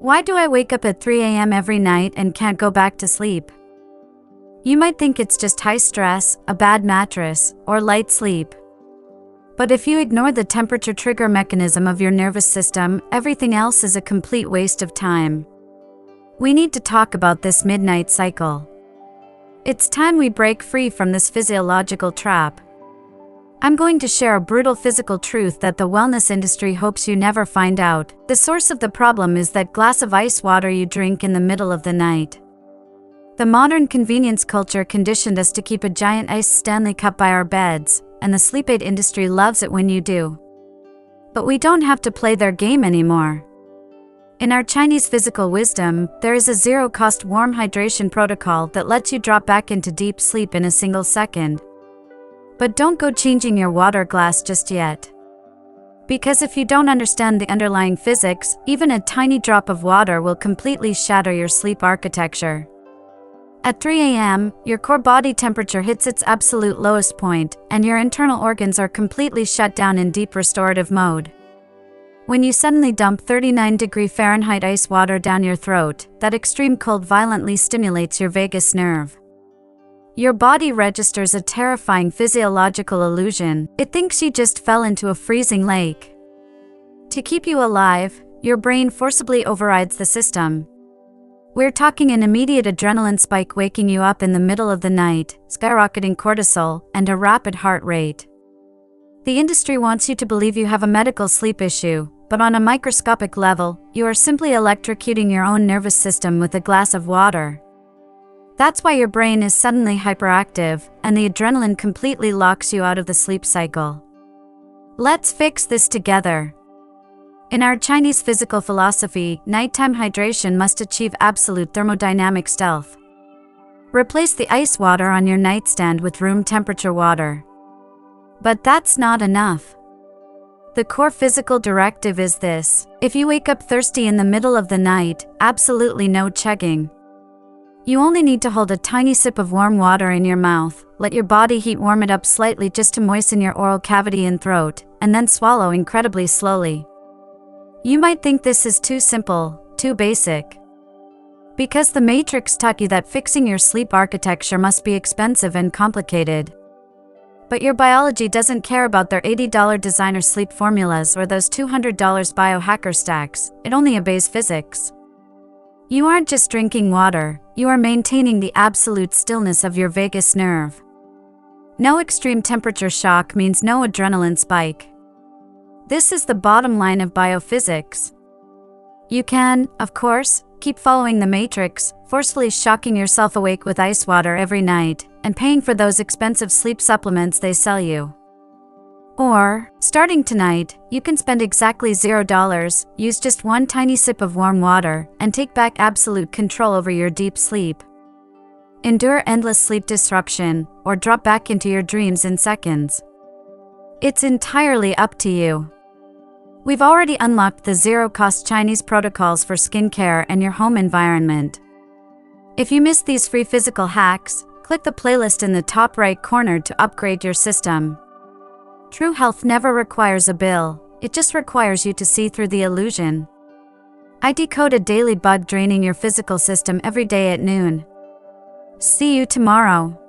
Why do I wake up at 3 a.m. every night and can't go back to sleep? You might think it's just high stress, a bad mattress, or light sleep. But if you ignore the temperature trigger mechanism of your nervous system, everything else is a complete waste of time. We need to talk about this midnight cycle. It's time we break free from this physiological trap. I'm going to share a brutal physical truth that the wellness industry hopes you never find out. The source of the problem is that glass of ice water you drink in the middle of the night. The modern convenience culture conditioned us to keep a giant ice Stanley Cup by our beds, and the sleep aid industry loves it when you do. But we don't have to play their game anymore. In our Chinese physical wisdom, there is a zero-cost warm hydration protocol that lets you drop back into deep sleep in a single second. But don't go changing your water glass just yet. Because if you don't understand the underlying physics, even a tiny drop of water will completely shatter your sleep architecture. At 3 a.m., your core body temperature hits its absolute lowest point, and your internal organs are completely shut down in deep restorative mode. When you suddenly dump 39 Fahrenheit ice water down your throat, that extreme cold violently stimulates your vagus nerve. Your body registers a terrifying physiological illusion. It thinks you just fell into a freezing lake. To keep you alive, your brain forcibly overrides the system. We're talking an immediate adrenaline spike waking you up in the middle of the night, skyrocketing cortisol, and a rapid heart rate. The industry wants you to believe you have a medical sleep issue, but on a microscopic level, you are simply electrocuting your own nervous system with a glass of water. That's why your brain is suddenly hyperactive, and the adrenaline completely locks you out of the sleep cycle. Let's fix this together. In our Chinese physical philosophy, nighttime hydration must achieve absolute thermodynamic stealth. Replace the ice water on your nightstand with room temperature water. But that's not enough. The core physical directive is this: if you wake up thirsty in the middle of the night, absolutely no chugging. You only need to hold a tiny sip of warm water in your mouth, let your body heat warm it up slightly just to moisten your oral cavity and throat, and then swallow incredibly slowly. You might think this is too simple, too basic. Because the Matrix taught you that fixing your sleep architecture must be expensive and complicated. But your biology doesn't care about their $80 designer sleep formulas or those $200 biohacker stacks, it only obeys physics. You aren't just drinking water, you are maintaining the absolute stillness of your vagus nerve. No extreme temperature shock means no adrenaline spike. This is the bottom line of biophysics. You can, of course, keep following the Matrix, forcefully shocking yourself awake with ice water every night, and paying for those expensive sleep supplements they sell you. Or, starting tonight, you can spend exactly $0, use just one tiny sip of warm water, and take back absolute control over your deep sleep. Endure endless sleep disruption, or drop back into your dreams in seconds. It's entirely up to you. We've already unlocked the zero-cost Chinese protocols for skincare and your home environment. If you missed these free physical hacks, click the playlist in the top right corner to upgrade your system. True health never requires a bill, it just requires you to see through the illusion. I decode a daily bug draining your physical system every day at noon. See you tomorrow.